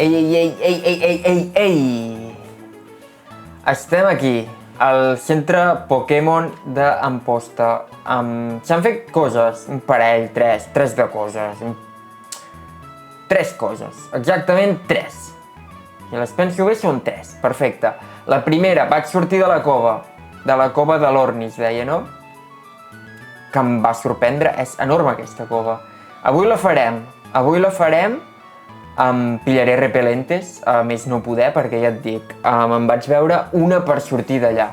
Ei, ei, ei, ei, ei, ei, ei, ei! Estem aquí, al centre Pokémon d'Amposta. S'han fet coses, un parell, tres de coses. Tres coses, exactament tres. Si les penso bé són tres, perfecte. La primera, vaig sortir de la cova de l'Ornis, deia, no? Que em va sorprendre, és enorme aquesta cova. Avui la farem, pillaré repel·lentes, a més no poder perquè ja et dic, em vaig veure una per sortir d'allà.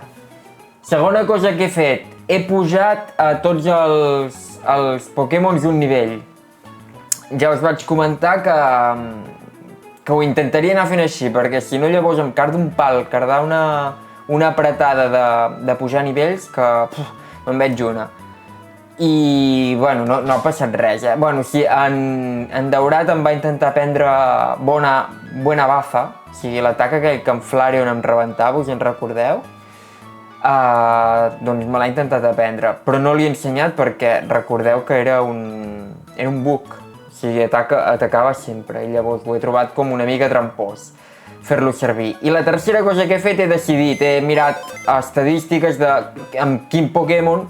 Segona cosa que he fet, he pujat a tots els Pokémons d'un nivell. Ja us vaig comentar que ho intentaria anar fent així, perquè si no llavors em cardo un pal, cardar una apretada de pujar nivells que me'n veig una. I, bueno, no ha passat res, eh? Bueno, sí, en Daurat em va intentar prendre Buena Bafa, o sigui, l'atac aquell que en Flareon em rebentava, us en recordeu? Doncs me l'ha intentat aprendre, però no li he ensenyat perquè recordeu que era un bug, o sigui, atacava sempre, i llavors ho he trobat com una mica trampós fer-lo servir. I la tercera cosa que he fet, he mirat estadístiques amb quin Pokémon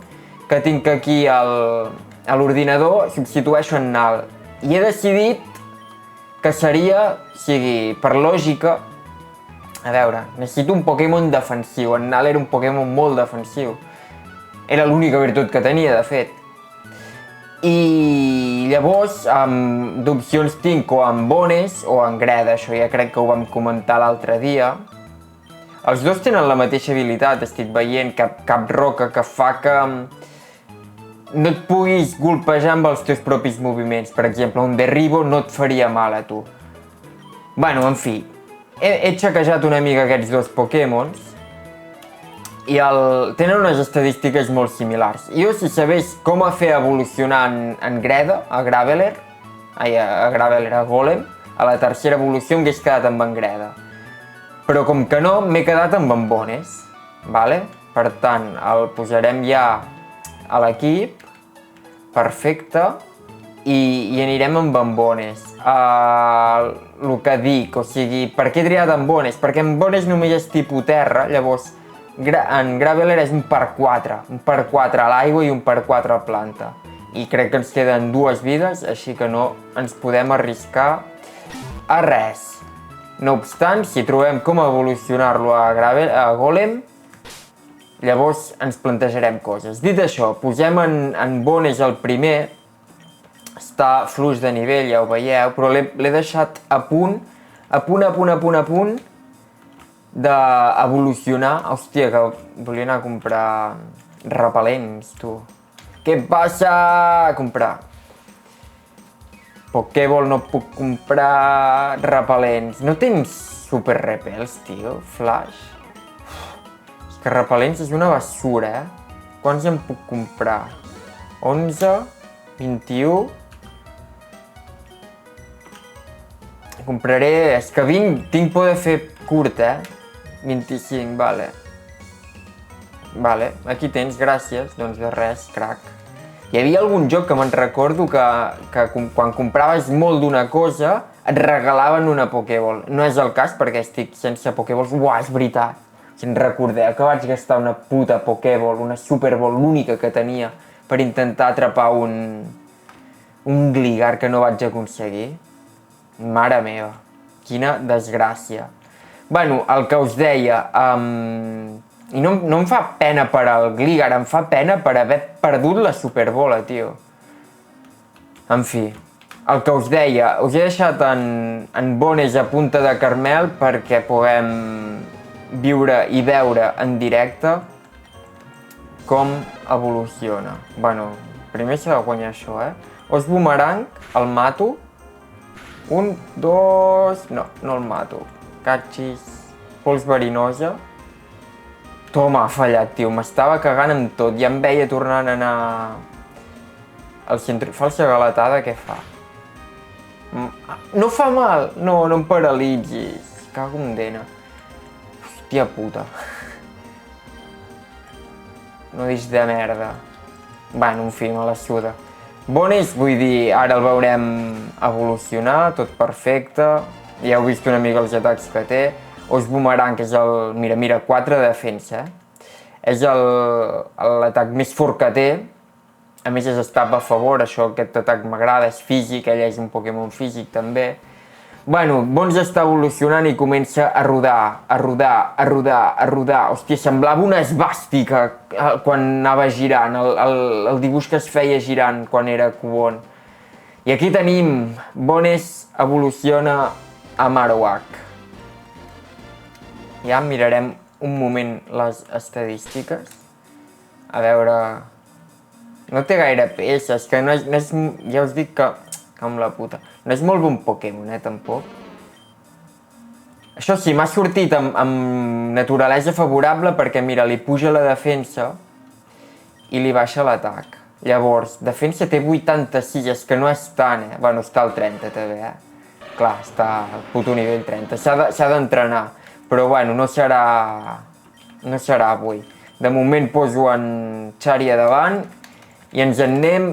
que tinc aquí a l'ordinador substitueixo en Nal. I he decidit que seria, o sigui, per lògica, a veure, necessito un Pokémon defensiu. En Nal era un Pokémon molt defensiu. Era l'única virtut que tenia, de fet. I llavors, d'opcions tinc o en Bones o en Greda, això ja crec que ho vam comentar l'altre dia. Els dos tenen la mateixa habilitat, estic veient, Cap Roca, que fa que no et puguis golpejar amb els teus propis moviments. Per exemple, un Derribo no et faria mal a tu. Bueno, en fi, he xequejat una mica aquests dos Pokémons i tenen unes estadístiques molt similars. Jo, si sabés com fer evolucionar en Greda, a Golem, a la tercera evolució em hagués quedat amb en Greda. Però com que no, m'he quedat amb en Bones, vale? Per tant, el posarem ja a l'equip, perfecte, i anirem amb en Bones. El que dic, o sigui, per què he triat en Bones? Perquè en Bones només és tipus terra, llavors en Graveler és un per 4 a l'aigua i un per 4 a planta. I crec que ens queden 2 vides, així que no ens podem arriscar a res. No obstant, si trobem com evolucionar-lo a Golem, llavors ens plantejarem coses. Dit això, posem en Bones el primer, està fluix de nivell, ja ho veieu, però l'he deixat a punt d'evolucionar. Hòstia, que volia anar a comprar repel·lents, tu. Què passa? A comprar. Pokéball no puc comprar repel·lents. No tens super repels, tio? Flash? Que repel·lents és una basura, eh? Quants en puc comprar? 11, 21... Compraré... És que tinc por de fer curt, eh? 25, vale. Vale, aquí tens, gràcies. Doncs de res, crac. Hi havia algun joc que me'n recordo que quan compraves molt d'una cosa et regalaven una Pokéball. No és el cas perquè estic sense Pokéballs. Uah, és veritat. Si en recordeu que vaig gastar una puta Pokéball, una Superball, l'única que tenia, per intentar atrapar un Gligar que no vaig aconseguir. Mare meva, quina desgràcia. Bueno, el que us deia, i no em fa pena per al Gligar, em fa pena per haver perdut la Superbola, tio. En fi, el que us deia, us he deixat en Bones a punta de caramel perquè puguem viure i veure en directe com evoluciona. Bueno, primer s'ha de guanyar això, eh? Os Boomerang, el mato. 1, 2... No el mato. Catxis. Pols verinosa. Toma, ha fallat, tio. M'estava cagant amb tot. Ja em veia tornant a anar al centre. Falsa galetada, què fa? No fa mal! No em paralitzis. Cago en dena. Hòstia puta. No dix de merda. Bueno, en fi, me la suda. Bones, vull dir, ara el veurem evolucionar, tot perfecte. Ja heu vist una mica els atacs que té. Os Boomerang, que és el... Mira, 4 de defensa. És l'atac més fort que té. A més, és estable a favor, aquest atac m'agrada, és físic, ell és un Pokémon físic també. Bueno, Bons està evolucionant i comença a rodar, a rodar, a rodar, a rodar. Hòstia, semblava una esbàstica quan anava girant, el dibuix que es feia girant quan era Cubone. I aquí tenim, Bones evoluciona a Marowak. Ja mirarem un moment les estadístiques. A veure... No té gaire pes, és que no és ja us dic que amb la puta. No és molt bon Pokémon, tampoc. Això sí, m'ha sortit amb naturalesa favorable perquè, mira, li puja la defensa i li baixa l'atac. Llavors, defensa té 86, és que no és tant, Bueno, està al 30 també, Clar, està al puto nivell 30. S'ha d'entrenar, però bueno, no serà avui. De moment poso en Chari davant i ens en anem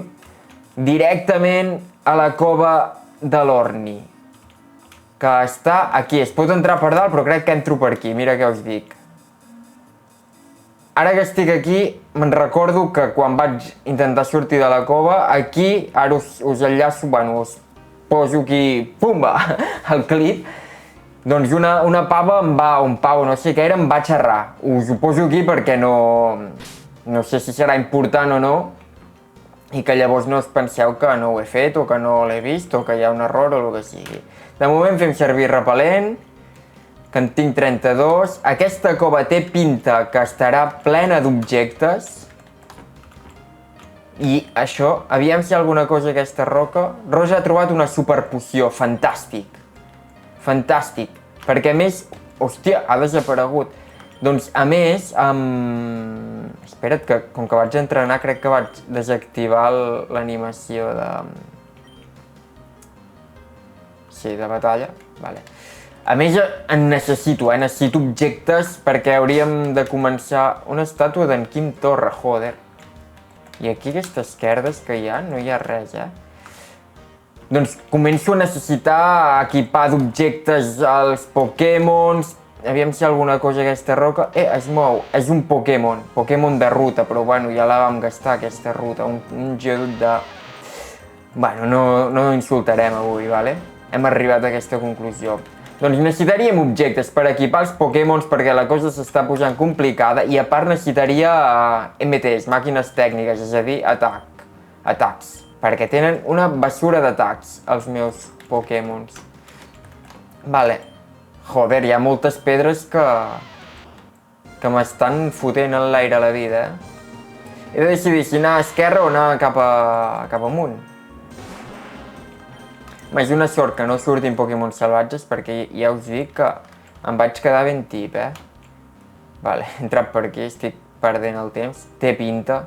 directament a la cova de l'Orni, que està aquí. Es pot entrar per dalt, però crec que entro per aquí, mira què us dic. Ara que estic aquí, me'n recordo que quan vaig intentar sortir de la cova, aquí, ara us enllaço, bueno, us poso aquí, pumba, el clip, doncs una pava un pavo, no sé què era, em va xerrar. Us ho poso aquí perquè no sé si serà important o no, i que llavors no us penseu que no ho he fet o que no l'he vist o que hi ha un error o el que sigui. De moment fem servir repel·lent, que en tinc 32. Aquesta cova té pinta que estarà plena d'objectes. I això, aviam si hi ha alguna cosa aquesta roca. Roja ha trobat una superpoció, fantàstic. Fantàstic, perquè a més, hòstia, ha desaparegut. Doncs a més, espera't, que com que vaig entrenar crec que vaig desactivar l'animació de... Sí, de batalla, vale. A més, en necessito objectes perquè hauríem de començar una estàtua d'en Quim Torra, joder. I aquí aquestes esquerdes que hi ha, no hi ha res, Doncs començo a necessitar equipar d'objectes als Pokémons. Aviam si hi ha alguna cosa aquesta roca. Es mou, és un Pokémon de ruta, però bueno, ja la vam gastar aquesta ruta, un Geodude de... Bueno, no insultarem avui, vale? Hem arribat a aquesta conclusió. Doncs necessitaríem objectes per equipar els Pokémons perquè la cosa s'està posant complicada i a part necessitaria MTs, màquines tècniques, és a dir, atacs, perquè tenen una basura d'atacs els meus Pokémons. Vale. Joder, hi ha moltes pedres que m'estan fotent en l'aire la vida, He de decidir si anar a esquerra o anar cap amunt. És una sort que no surtin Pokémon salvatges perquè ja us dic que em vaig quedar ben tip, Vale, he entrat per aquí, estic perdent el temps. Té pinta.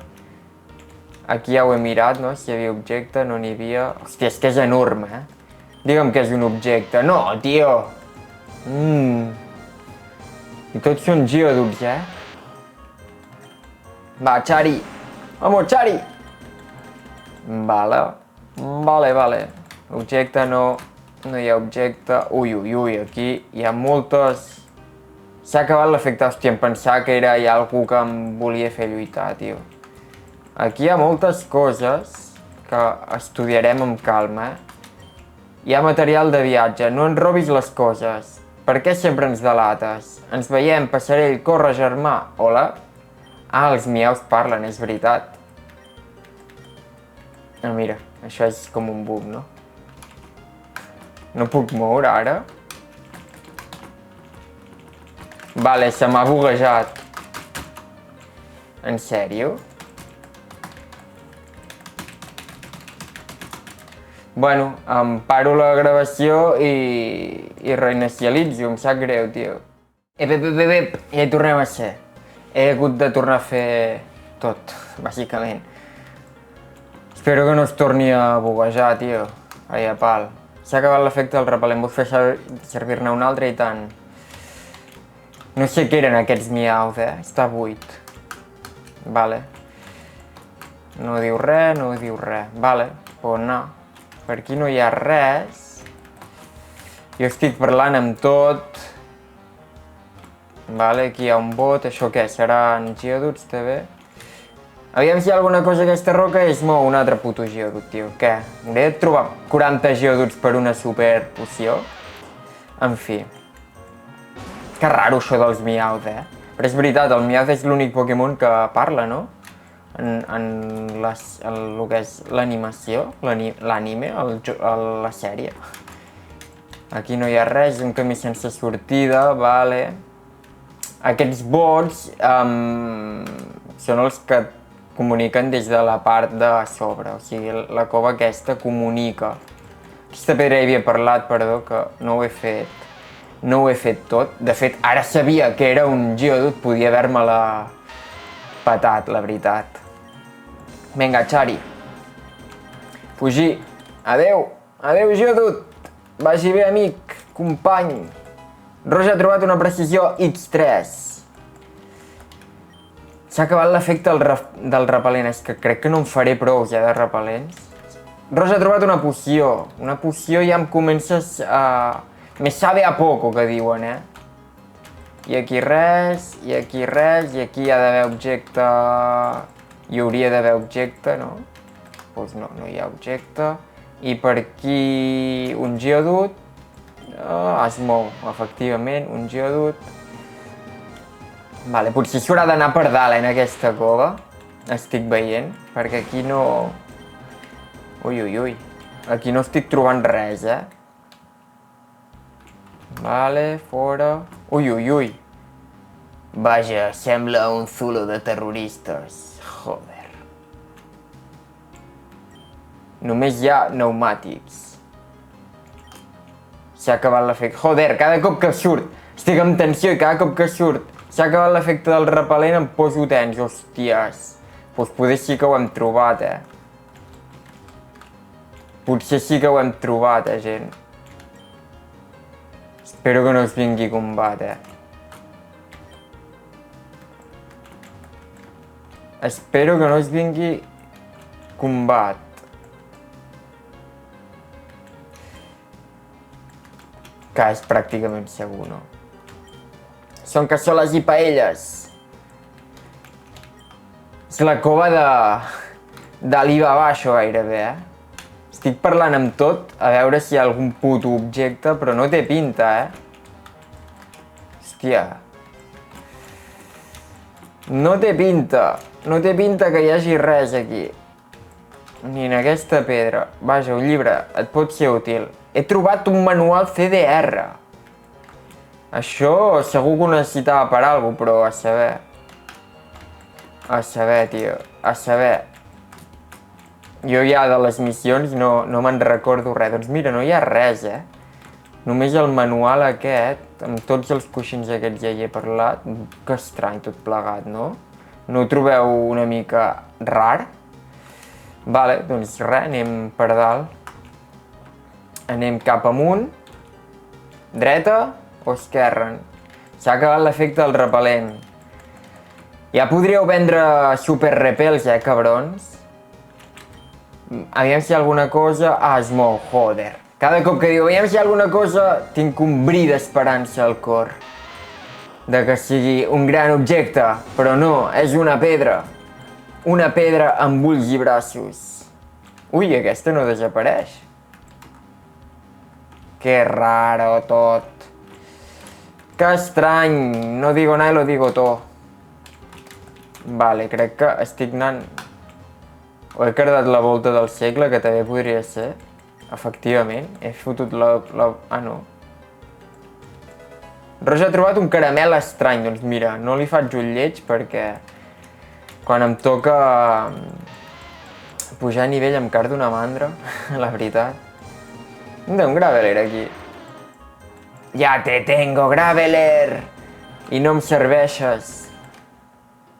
Aquí ja ho he mirat, no? Si hi havia objecte, no n'hi havia... Hòstia, és que és enorme, Digue'm que és un objecte. No, tio! I tots són Geodudes, Va, Chari! Vamos, Chari! Vale. Objecte no hi ha objecte. Ui, aquí hi ha moltes... S'ha acabat l'efecte, hòstia, em pensava que era algú que em volia fer lluitar, tio. Aquí hi ha moltes coses que estudiarem amb calma, Hi ha material de viatge, no ens robis les coses. Per què sempre ens delates? Ens veiem, passarell, corre, germà. Hola? Els miaus parlen, és veritat. Mira, això és com un bug, no? No puc moure ara? Vale, se m'ha buguejat. En sèrio? Bueno, em paro la gravació i reinicialitzo, em sap greu, tio. Ja hi tornem a ser. He hagut de tornar a fer tot, bàsicament. Espero que no es torni a buguejar, tio. Ai, a pal. S'ha acabat l'efecte del repel·lent, vull fer servir-ne un altre i tant. No sé què eren aquests miaus, Està buit. Vale. No diu res. Vale, pues no. Per aquí no hi ha res. Jo estic parlant amb tot. Vale, aquí hi ha un bot, això què? Seran geoduts també? Aviam si hi ha alguna cosa aquesta roca i es mou un altre puto geodut, tio. Què? Hauré de trobar 40 geoduts per una super poció? En fi. Que raro això dels Meowth, Però és veritat, el Meowth és l'únic Pokémon que parla, no? En el que és l'animació, l'anime, la sèrie. Aquí no hi ha res, un camí sense sortida, vale. Aquests bots són els que comuniquen des de la part de sobre, o sigui, la cova aquesta comunica. Aquesta pedra hi havia parlat, perdó, que no ho he fet. No ho he fet tot. De fet, ara sabia que era un geodut, podia haver-me-la patat, la veritat. Vinga, Chari. Fugir. Adeu. Adeu, geodut. Vagi bé, amic, company. Roja ha trobat una precisió X3. S'ha acabat l'efecte del repel·lent, és que crec que no en faré prou ja de repel·lents. Roja ha trobat una poció ja em comences a... Me sabe a poco, que diuen, I aquí res, i aquí res, i aquí hi ha d'haver objecte... Hi hauria d'haver objecte, no? Doncs no, no hi ha objecte. I per aquí un geodut. Es mou, efectivament, un geodut. Vale, potser s'haurà d'anar per dalt, en aquesta cova. Estic veient, perquè aquí no... Ui, ui, ui. Aquí no estic trobant res, Vale, fora... Ui, ui, ui. Vaja, sembla un zulo de terroristes. Joder. Només hi ha pneumàtics. S'ha acabat l'efecte... Joder, cada cop que surt, estic amb tensió i cada cop que surt s'ha acabat l'efecte del repel·lent em poso tens, hòsties. Doncs potser sí que ho hem trobat, Potser sí que ho hem trobat, gent. Espero que no es vingui combat, Espero que no es vingui combat. Que és pràcticament segur, no? Són cassoles i paelles. És la cova d'Alibaba, això gairebé, Estic parlant amb tot, a veure si hi ha algun puto objecte, però no té pinta, Hòstia. No té pinta. No té pinta que hi hagi res aquí. Ni en aquesta pedra. Vaja, un llibre, et pot ser útil. He trobat un manual CDR. Això segur que ho necessitava per alguna cosa, però a saber. A saber, tio. A saber. Jo ja de les missions no me'n recordo res. Doncs mira, no hi ha res, Només el manual aquest, amb tots els coixins aquests ja hi he parlat. Que estrany tot plegat, no? No ho trobeu una mica rar? Vale, doncs res, anem per dalt. Anem cap amunt. Dreta o esquerra? S'ha acabat l'efecte del repel·lent. Ja podríeu vendre super repels, cabrons? Aviam si hi ha alguna cosa... es mou, joder. Cada cop que diu, aviam si hi ha alguna cosa, tinc un bri d'esperança al cor. De que sigui un gran objecte, però no, és una pedra. Una pedra amb ulls i braços. Ui, aquesta no desapareix. Que raro tot. Que estrany, no digo nada y lo digo todo. Vale, crec que estic anant... O he cardat la volta del segle, que també podria ser. Efectivament, he fotut la... no. Roja ha trobat un caramel estrany, doncs mira, no li faig un lleig perquè... Quan em toca... pujar a nivell em cardo una mandra, la veritat. Un Graveler aquí. Ja te tengo, Graveler! I no em serveixes.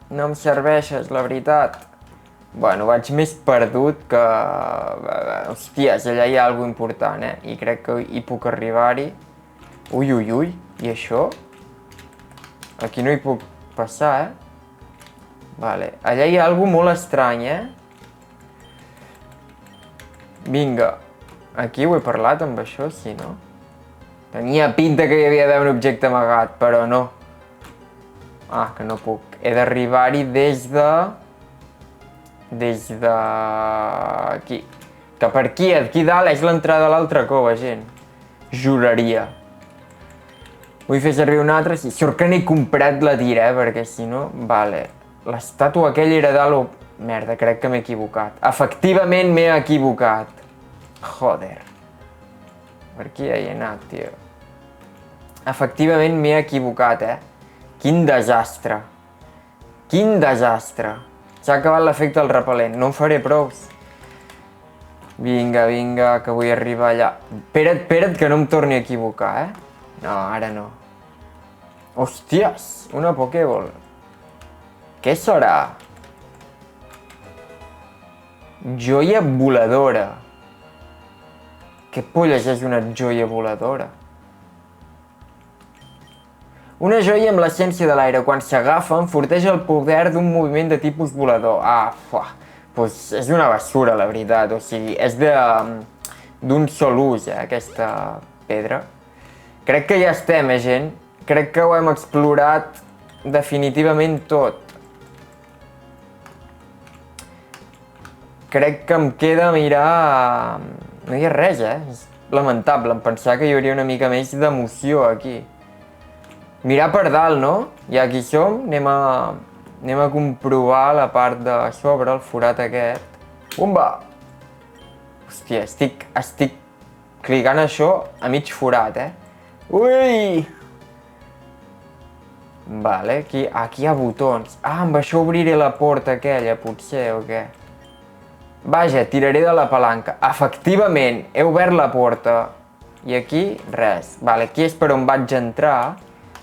No em serveixes, la veritat. Bueno, vaig més perdut que... Hòsties, allà hi ha alguna important, I crec que hi puc arribar-hi. Ui, ui, ui, i això? Aquí no hi puc passar, Vale, allà hi ha alguna molt estrany, Vinga. Aquí ho he parlat amb això, sí, no? Tenia pinta que hi havia d'haver un objecte amagat, però no. Ah, que no puc. He d'arribar-hi des de... aquí. Que per aquí dalt és l'entrada a l'altra cova, gent. Juraria. Vull fer servir una altra, sí. Sort que n'he comprat la tira, perquè si no... Vale. L'estàtua aquella era dalt o... Merda, crec que m'he equivocat. Efectivament m'he equivocat. Joder. Per aquí ja hi he anat, tio. Efectivament m'he equivocat, Quin desastre. Quin desastre. S'ha acabat l'efecte del repel·lent. No en faré prous. Vinga, vinga, que vull arribar allà. Espera't, que no em torni a equivocar, No, ara no. Hòsties, una Pokéball. Què serà? Joia voladora. Què polles és una joia voladora? Una joia amb l'essència de l'aire. Quan s'agafa, enforteix el poder d'un moviment de tipus volador. Ah, doncs és una basura, la veritat. O sigui, és d'un sol ús, aquesta pedra. Crec que ja estem, gent? Crec que ho hem explorat definitivament tot. Crec que em queda mirar... No hi ha res, És lamentable. Em pensava que hi hauria una mica més d'emoció aquí. Mirar per dalt, no? Ja aquí som. Anem a comprovar la part de sobre, el forat aquest. Umba! Hòstia, estic clicant això a mig forat, Ui! Vale, aquí hi ha botons. Ah, amb això obriré la porta aquella, potser, o què? Vaja, tiraré de la palanca. Efectivament, he obert la porta. I aquí, res. Vale, aquí és per on vaig entrar.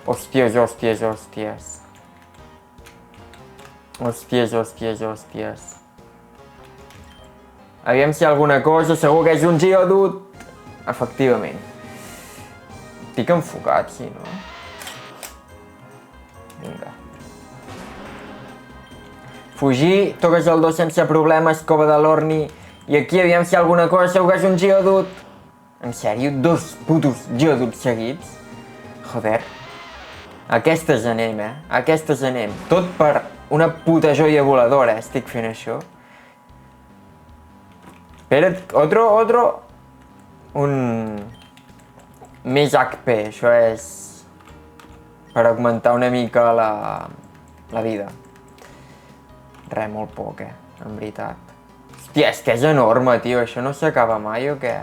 Hòsties. Hòsties. Aviam si hi ha alguna cosa. Segur que és un Geodude. Efectivament. Estic enfocat, sí, no? Vinga. Fugir, toques el 2 sense problemes, cova de l'Orni. I aquí aviam si hi ha alguna cosa. Segur que és un Geodude. En sèrio? 2 putos Geodudes seguits? Joder. Aquestes anem, Aquestes anem. Tot per una puta joia voladora, estic fent això. Espera't, otro. Més HP, això és... per augmentar una mica la vida. Res, molt poc, en veritat. Hòstia, és que és enorme, tio. Això no s'acaba mai, o què?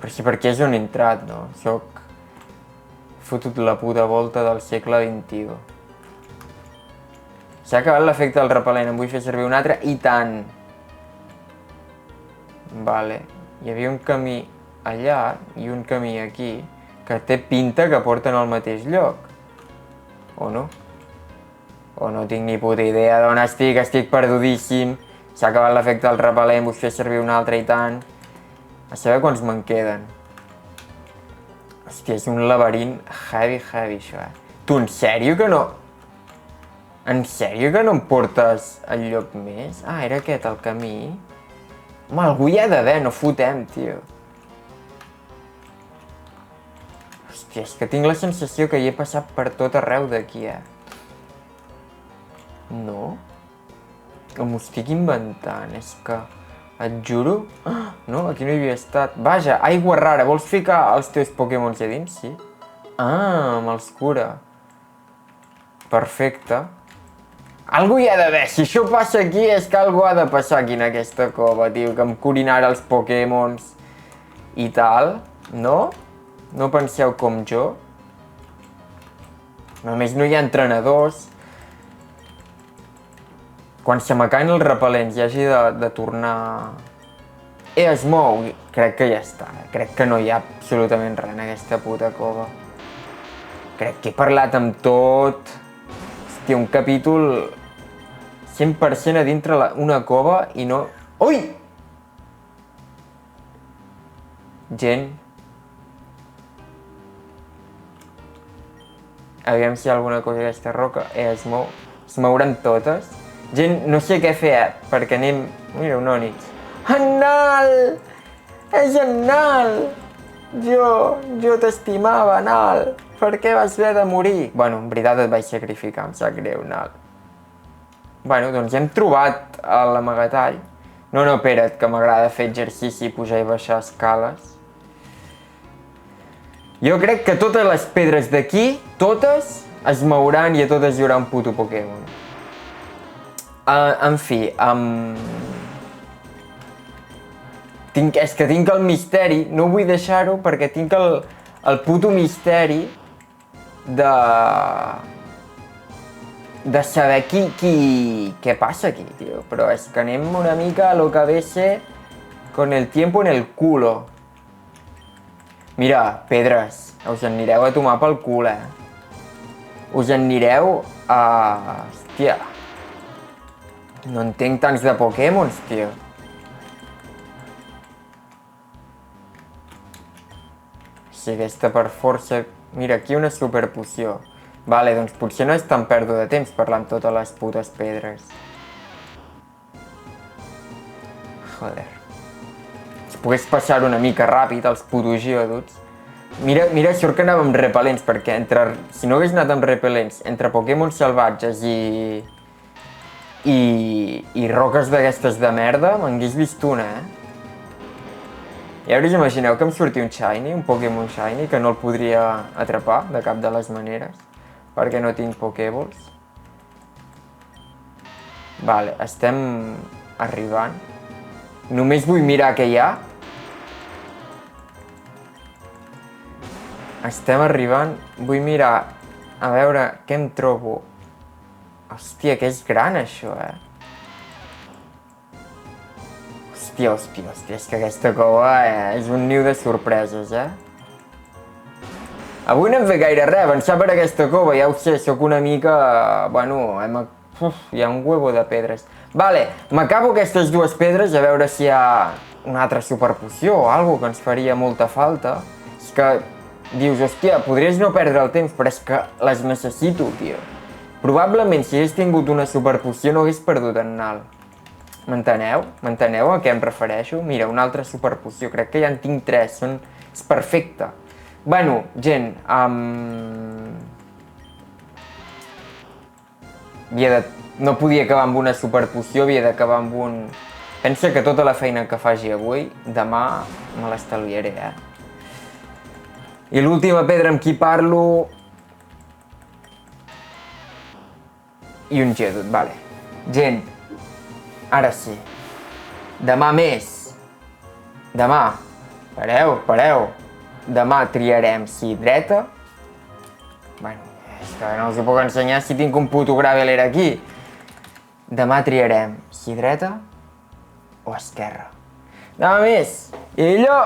Però si per aquí és on he entrat, no? He fotut la puta volta del segle XXI. S'ha acabat l'efecte del repel·lent, em vull fer servir un altre, i tant! Vale. Hi havia un camí allà i un camí aquí, que té pinta que porten al mateix lloc. O no? O no tinc ni puta idea d'on estic perdudíssim. S'ha acabat l'efecte del repel·lent, vull fer servir un altre, i tant. A saber quants me'n queden. Hòstia, és un laberint heavy, això, Tu, en sèrio que no... En sèrio que no em portes al lloc més? Ah, era aquest el camí? Home, algú hi ha d'haver, no fotem, tio. Hòstia, és que tinc la sensació que hi he passat per tot arreu d'aquí, No? O m'ho estic inventant, és que... Et juro? No, aquí no hi havia estat. Vaja, aigua rara. Vols ficar els teus Pokémons a dins? Sí. Ah, me'ls cura. Perfecte. Algú hi ha d'haver. Si això passa aquí, és que algú ha de passar aquí en aquesta cova, tio. Que em curin ara els Pokémons i tal. No? No penseu com jo? Només no hi ha entrenadors. Quan se m'acaben els repel·lents i hagi de tornar... Es mou! Crec que ja està. Crec que no hi ha absolutament res en aquesta puta cova. Crec que he parlat amb tot... Hòstia, un capítol... 100% a dintre una cova i no... Ui! Gent... Aviam si hi ha alguna cosa d'aquesta roca. Es mou. Es mouran totes. Gent, no sé què fer, perquè anem... Mira, un ònix. Anal! És en Nal! Jo t'estimava, Nal! Per què vas haver de morir? Bueno, en veritat et vaig sacrificar, em sap greu, Nal. Bueno, doncs ja hem trobat l'amagatall. No, espera't, que m'agrada fer exercici, pujar i baixar escales. Jo crec que totes les pedres d'aquí, totes, es mouran i a totes hi haurà un puto Pokémon. En fi, és que tinc el misteri, no vull deixar-ho perquè tinc el puto misteri de saber què passa aquí, tio. Però és que anem una mica a lo que ve ser con el tiempo en el culo. Mira, pedres, us anireu a tomar pel cul, Us anireu a... Hòstia. No entenc tants de Pokémons, tio. Si aquesta per força... Mira, aquí una superpoció. Vale, doncs potser no és tan pèrdua de temps parlar amb totes les putes pedres. Joder. Si pogués passar una mica ràpid els putos Geodudes. Mira, sort que anava amb repel·lents, perquè si no hagués anat amb repel·lents, entre Pokémon salvatges i roques d'aquestes de merda, m'hagués vist una, Ja us imagineu que em surti un Shiny, un Pokémon Shiny, que no el podria atrapar de cap de les maneres, perquè no tinc Pokéballs. Vale, estem arribant. Només vull mirar què hi ha. Estem arribant, vull mirar a veure què em trobo. Hòstia, que és gran això, Hòstia, és que aquesta cova és un niu de sorpreses, Avui no hem fet gaire res, avançar per aquesta cova, ja ho sé, sóc una mica... Bueno, hi ha un huevo de pedres. Vale, m'acabo aquestes dues pedres a veure si hi ha una altra superpoció o alguna que ens faria molta falta. És que dius, hòstia, podries no perdre el temps, però és que les necessito, tio. Probablement, si hagués tingut una superpoció, no hagués perdut en Nal. M'enteneu? M'enteneu a què em refereixo? Mira, una altra superpoció, crec que ja en tinc 3, és perfecte. Bueno, gent, no podia acabar amb una superpoció, havia d'acabar amb un... Pensa que tota la feina que faci avui, demà me l'estalviaré, I l'última pedra amb qui parlo... I un Geodude, vale. Gent, ara sí. Demà més. Demà. Pareu. Demà triarem si dreta. Bueno, és que no us ho puc ensenyar si tinc un puto Graveler aquí. Demà triarem si dreta o esquerra. Demà més. I allò...